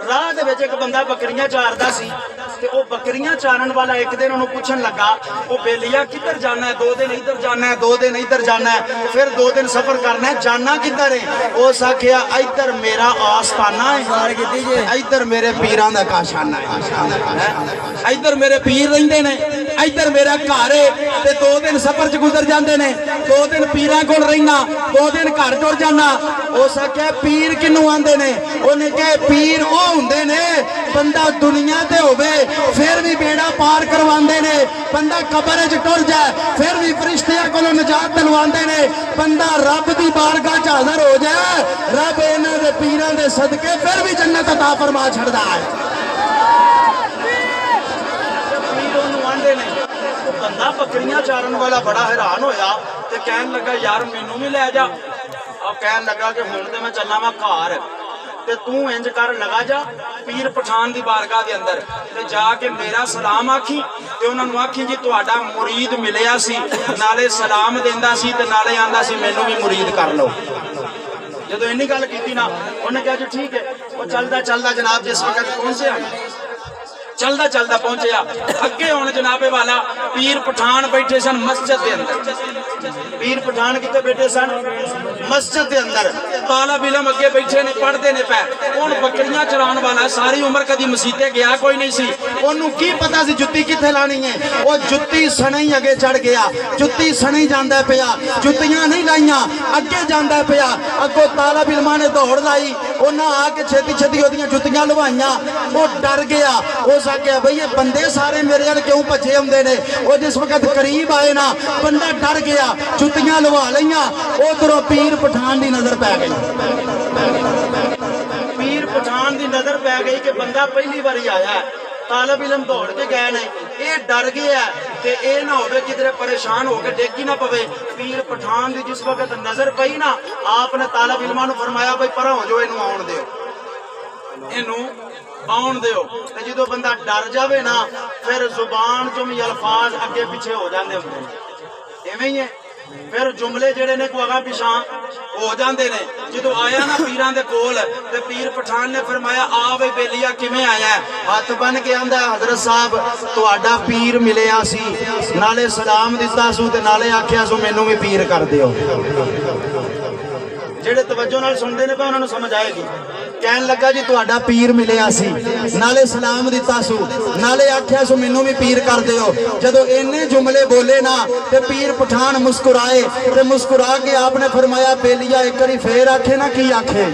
A: राह दे विच एक बंदा बकरियां चारदा सी ते ओ बकरियां चारन वाला एक दिन उन्होंने पूछन लगा, ओ बेलिया किधर जाना है? 2 दिन इधर जाना है, 2 दिन इधर जाना है, फिर 2 दिन सफर करना है, जाना किधर है? उस आखिया इधर मेरा आस्थाना है, इधर मेरे पीरां दा काशाना है,
B: इधर मेरे पीर रहिंदे ने, इधर मेरा घर है। ते 2 दिन सफर च गुजर जांदे ने, 2 दिन पीरां कोल रहिना, 2 दिन घर टुर जाना। उस आखिया पीर किनू आंदे ने? उन्हें कहा पीर ओ हुंदे ने बंदा दुनिया ते होवे फिर भी बेड़ा पार करवांदे ने, बंदा कब्र च टुर जाए फिर भी फरिश्तियां कोलों निजात दिलवांदे ने, बंदा रब दी बारगाह च हाज़र हो जाए रब इन्हां दे पीरां दे सदके फिर भी जन्नत अता फरमा छड़दा है।
A: बंदा बकरियां चारन वाला बड़ा हैरान होया ते कहन लगा यार मैनू भी लै जा। और कहन लगा कि हुण ते मैं चलना वा घर ते तू इंज कर लगा जा पीर पठान दी बारगाह दे अंदर ते जाके मेरा सलाम आखी ते उन्हां नूं आखी जी तुहाडा मुरीद मिलिया सी, नाले सलाम देंदा सी ते नाले आंदा सी मैनू भी मुरीद कर लो। जदों इन्नी गल कीती ना उन्हें कहा जी ठीक है। वो चलदा चलदा जनाब जिस वक्त पहुंचे, चलदा चलदा पहुंचया अगे हुण जनाबे वाला पीर पठान बैठे सन मस्जिद के अंदर। पीर पठान कितने बैठे सन? मस्जिद के अंदर। तालिब इल्म अगे बैठे ने पढ़ते ने पै। हुण बकरियां चराउण वाला सारी उम्र कदी मसीते गया कोई नहीं सी, ओनू की पता सी जुत्ती कित्थे लानी है। वो जुत्ती सने ही अगे चढ़ गया, जुत्ती सने ही जांदा पिया, जुत्तियां नहीं लाइयां अगे जांदा पिया। अगों तालिब इल्मां ने दौड़ लाई, उन्हां आके छेती छेती ओदियां जुत्तियां लवाइयां। वो डर गया, उस आख्या बई ये बंदे सारे मेरे अल क्यों भजे आउंदे ने। वो जिस वक्त करीब आए ना बंदा डर गया, जुत्तियां लवा लईयां। उधरों पीर पठान दी नजर पै गई, पीर पठान दी नजर पै गई कि बंदा पहली बारी आया है। तालिब इल्म दौड़ के गए ने, ये डर गया कि ये ना हो किधरे परेशान होकर डेगी ना पवे। पीर पठान दी जिस वक्त नजर पई ना आपने तालिब इल्मां नूं फरमाया बई परा हो जाओ, इनू आउण दिओ, इनू आउण दिओ। ते जदों बंदा डर जावे ना फिर जुबान चों भी अल्फाज अगे पिछे हो जाते होंदे, इवें ही है। फिर जुमले जेड़े ने को अगा पिछा हो जाते ने। जो आया ना पीरां दे कोल ते पीर पठान ने फरमाया आ वे बेलिया किवें आया है? हाथ बन के आंदा हजरत साहब तुहाडा पीर मिलिया सी, नाले सलाम दिता सू ते नाले आख्या सू मैनू भी पीर कर दिओ। जेड़े तवज्जो नाल सुनदे ने पे उन्हां नूं समझ आएगी। ਕਹਿਣ ਲੱਗਾ ਜੀ ਤੁਹਾਡਾ ਪੀਰ ਮਿਲਿਆ ਸੀ, ਨਾਲੇ ਸਲਾਮ ਦਿੱਤਾ ਸੂ, ਨਾਲੇ ਆਖਿਆ ਸੂ ਮੈਨੂੰ ਵੀ ਪੀਰ ਕਰ ਦਿਓ। ਜਦੋਂ ਇੰਨੇ जुमले बोले ना ते पीर पठान मुस्कुराए, ते मुस्कुरा के आपने फरमाया बेलिया एक बारी फिर आखे ना की आखे,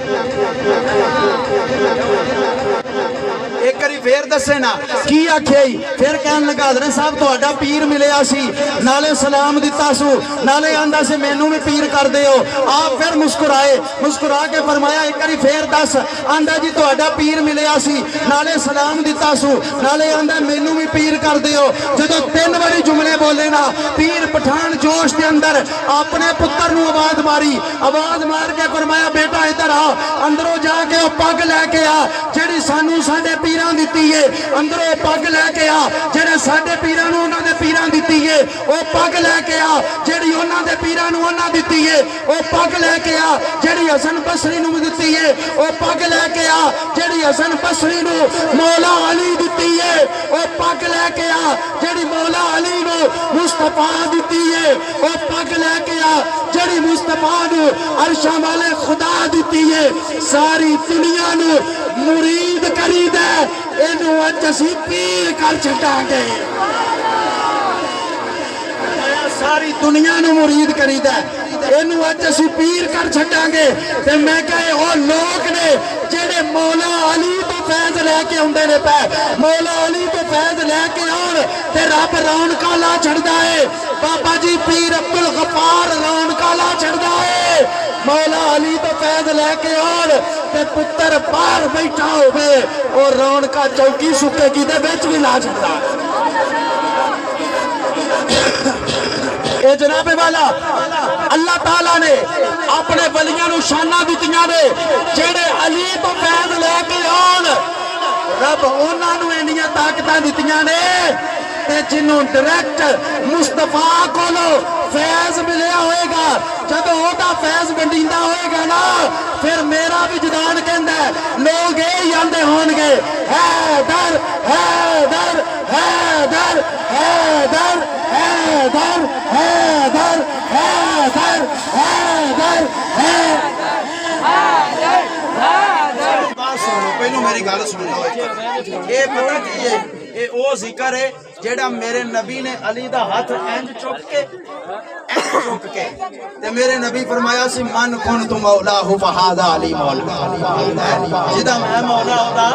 A: एक बारी फिर दसे ना की आखे। फिर कहन लगा हज़रत साहब तुहाडा पीर मिलिया सी, नाले सलाम दिता सू, नाले आंदा से मैनू भी पीर कर दिओ। आप फिर मुस्कुराए, मुस्कुरा के फरमाया एक बारी फिर दस। आंदा जी तुहाडा पीर मिलिया सी, नाले सलाम दिता सू, नाले आंदा मैनू भी पीर कर दिओ। जदों 3 बारी जुमले बोले ना पीर पठान जोश के अंदर अपने पुत्र नू आवाज मारी, आवाज मार के फरमाया बेटा इधर आ, अंदरों जाके पग लैके आ जिहड़ी सानू साडे पीरां दित्ती है, अंदरों पग लैके आ जिहड़े साडे पीरां नू उन्हां दे पीरां दित्ती है, ओ पग लैके आ जिहड़ी उन्हां दे पीरां नू उन्हां दित्ती है, ओ पग लैके आ जिहड़ी हसन बसरी नू दित्ती है, ओ पग लैके आ जिहड़ी हसन बसरी नू मौला अली दित्ती है, ओ पग लैके आ जिहड़ी मौला अली नू मुस्तफा दित्ती है, ओ पग लैके आ जिहड़ी मुस्तफा नू अरशां वाले खुदा दित्ती है। सारी दुनिया नू मुरीद करीदा इनू अज असीं पीर कर छड्डांगे। सारी दुनिया नू मुरीद करीदा इनू अज असीं पीर कर छड्डांगे। ते मैं कहे ओ लोग ने जेड़े मौला अली तो फैज लैके आउंदे ने पै, मौला अली तो फैज लैके आउण ते रब रौनकां ला छड्डदा है। बाबा जी पीर अब्दुल गफ्फार रौनकां ला छड्डदा है। मौला अली तो फैज लैके आउण ते पुत्तर बाहर बैठा होवे और रौनकां चौकी सुक्केगी दे विच भी ला छड्डदा है। ए जनाबे वाला अल्लाह ताला ने अपने वलियां नू शाना दित्तियां ने जेड़े अली तो फैज लैके आउण, रब उन्हां नू इन्नियां ताकतां दित्तियां ने ते जिन्नू डायरैक्ट मुस्तफा कोलों फैज मिलिया होएगा, जदों ओदा फैज वंडींदा होएगा ना फिर मेरा विजदान कहंदा लोग यही आंदे होणगे हैदर हैदर हैदर हैदर हैदर हैदर हैदर हैदर हैदर। बात सुनो, पहले मेरी गल सुन लो। ये पता की है, ये वो जिक्र है जेड़ा मेरे नबी ने अली दा हाथ इंज चुक के ते मेरे नबी फरमाया सी मन कुन तु मौला हु फहादा अली मौला, जिदा मैं मौला होदा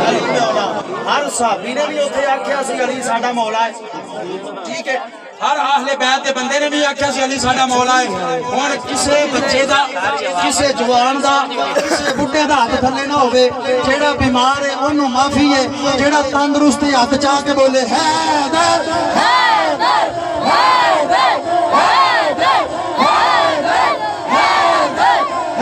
A: अली मौला। हर सहाबी ने भी उत्थे आख्या सी अली साडा मौला है, ठीक है।
B: हर आहले बैत दे बंदे ने भी आख्या सी अली साडा मौला है।
A: हुण किसे बच्चे दा, किसे जवान दा, किसे बुढ़े दा हाथ थल्ले ना होवे, जेड़ा बीमार है ओनू माफी है, जेड़ा तंदुरुस्त है हाथ चा के बोले हैदर हैदर हैदर हैदर हैदर हैदर हैदर हैदर हैदर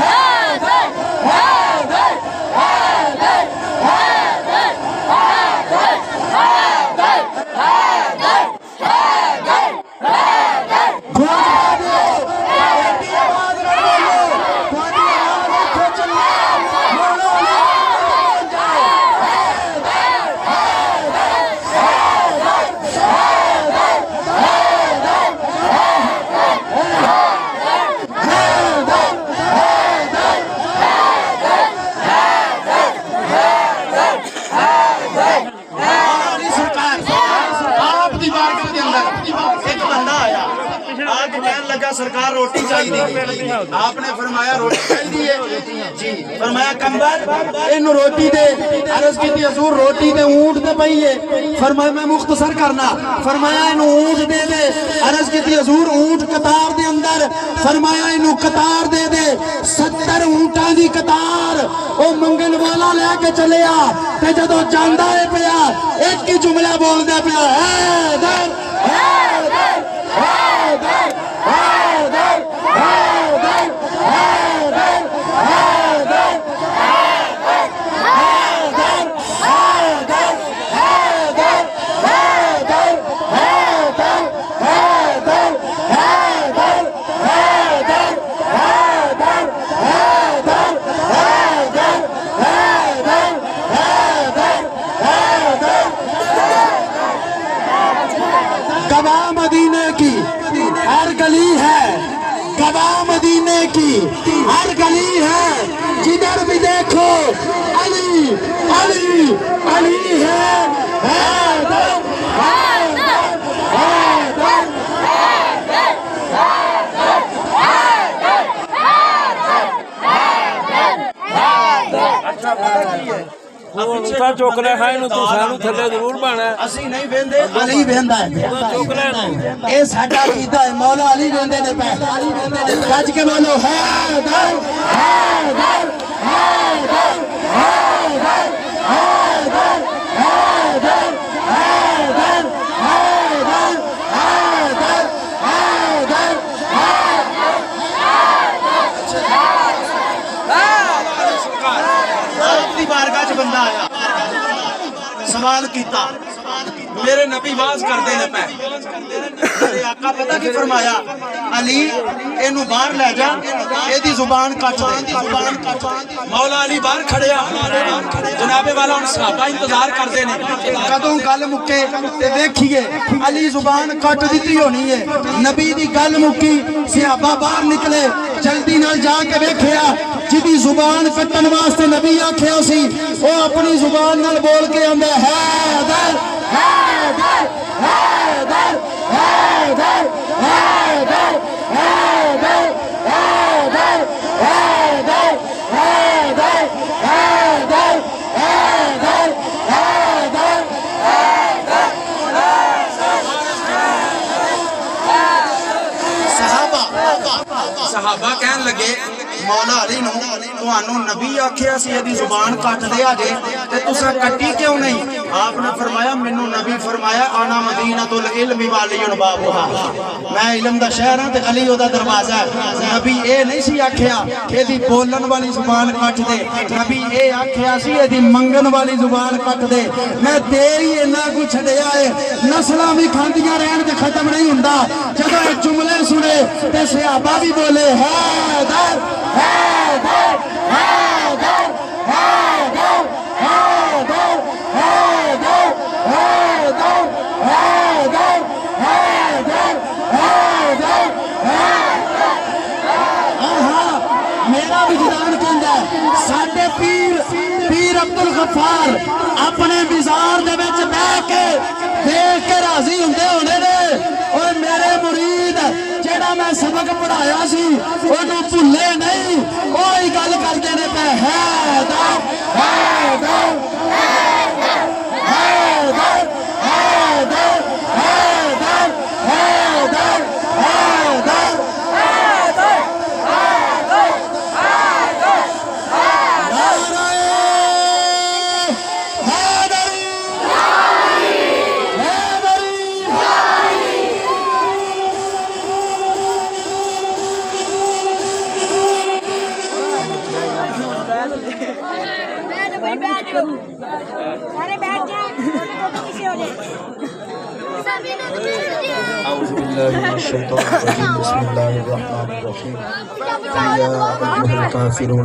A: सरकार रोटी चाहिए, आपने फरमाया रोटी चाहिए जी, फरमाया कंबल इनू रोटी दे। अर्ज की हजूर रोटी दे ऊंट ते पई है, फरमाया मैं मुख्तसर करना, फरमाया इनू ऊंट दे दे। अर्ज की हजूर ऊंट कतार दे अंदर, फरमाया इनू कतार दे दे। 70 ऊंटां दी कतार ओ मंगन वाला लेके चलिया ते जदों जांदा है पिया एक ही जुमला बोलदा पिया हैदर हैदर हैदर हैदर हैदर हैदर हैदर हैदर हैदर हैदर हैदर हैदर हैदर हैदर हैदर हैदर हैदर हैदर हैदर गवाह मदीने की हर गली है, गवाह मदीने की हर गली है।
B: जिधर भी देखो अली अली अली है हैदर हैदर हैदर
C: ਤਾਂ ਚੁੱਕ ਲੈ ਖਾਏ ਨੂੰ ਤੂੰ ਸਾਨੂੰ ਥੱਲੇ ਜ਼ਰੂਰ ਬਾਣਾ
A: ਅਸੀਂ ਨਹੀਂ ਵੇਂਦੇ
B: अली वेंदा है
C: ਚੁੱਕ ਲੈ
B: ये साडा कीदा है मौला अली वेंदे ने पै गज के बोलो हैदर हैदर हैदर हैदर हैदर हैदर हैदर हैदर हैदर
A: ਆਪਣੀ ਬਾਰਗਾਹ 'ਚ ਬੰਦਾ ਆਇਆ ਸਵਾਲ ਕੀਤਾ
B: मेरे नबी वाज करते ने पै
A: ਮੇਰੇ ਆਕਾ ਪਤਾ ਕੀ ਫਰਮਾਇਆ ਅਲੀ ਇਹਨੂੰ ਬਾਹਰ ਲੈ ਜਾ ਇਹਦੀ ਜ਼ੁਬਾਨ ਕੱਟ ਦੇ ਜ਼ੁਬਾਨ ਕੱਟ ਦੇ
B: मौला अली बाहर खड़िया जनाबे वाला हुन सहाबा इंतजार करते ने
A: ਕਦੋਂ ਗੱਲ ਮੁੱਕੇ ਤੇ ਵੇਖੀਏ ਅਲੀ ਜ਼ੁਬਾਨ ਕੱਟ ਦਿੱਤੀ ਹੋਣੀ ਹੈ ਨਬੀ ਦੀ ਗੱਲ ਮੁੱਕੀ ਸਹਾਬਾ ਬਾਹਰ ਨਿਕਲੇ ਜਲਦੀ ਨਾਲ ਜਾ ਕੇ ਵੇਖਿਆ ਜਿਹਦੀ ਜ਼ੁਬਾਨ ਕੱਟਣ ਵਾਸਤੇ ਨਬੀ ਆਖਿਆ ਸੀ ਉਹ ਆਪਣੀ ਜ਼ੁਬਾਨ ਨਾਲ ਬੋਲ ਕੇ ਆਂਦਾ ਹੈਦਰ ਹੈਦਰ ਹੈਦਰ ਹੈਦਰ ਹੈਦਰ ਹੈਦਰ ਹੈਦਰ ਹੈਦਰ ਹੈਦਰ ਹੈਦਰ ਹੈਦਰ ਹੈਦਰ
B: सहाबा कहन लगे
A: मौला अली नूं तुहानू नबी आखिया सी ਇਹਦੀ ਜ਼ੁਬਾਨ ਕੱਟ ਦੇ ਆਜੇ ਤੇ ਤੁਸੀਂ ਕੱਟੀ ਕਿਉਂ ਨਹੀਂ आपने फरमाया मैनू नबी फरमाया आना मदीनतुल इल्मी वालियुन बाबुहा मैं इल्म दा शहर हां ते अली ओदा दरवाजा है नबी ए नहीं सी आखिया ਇਹਦੀ बोलन वाली जुबान कट दे नबी ए आखिया सी ਇਹਦੀ मंगन वाली जुबान कट दे मैं दे ही इन्ना कुछ छड़िया है नस्लां भी खांदियां रहन ते खत्म नहीं हुंदा जदों ये जुमले सुने ते सहाबा भी बोले हैदर हैदर हैदर हैदर हैदर हैदर हैदर हैदर हैदर हैदर मेरा विजदान कहंदा साडे पीर अब्दुल गफ्फार अपने बिजार दे विच बैठ के देख के राजी हुंदे होने ने ओए मेरे मुरीद जेड़ा मैं सबक पढ़ाया सी ओनू भुल्ले नहीं ओही गल करदे ने पे हैदर हैदर हैदर हैदर हैदर हैदर हैदर
D: सारे बैठ जाए किसी हो जाए
A: أعوذ بالله من الشيطان الرجيم بسم الله الرحمن الرحيم يا أيها الكافرون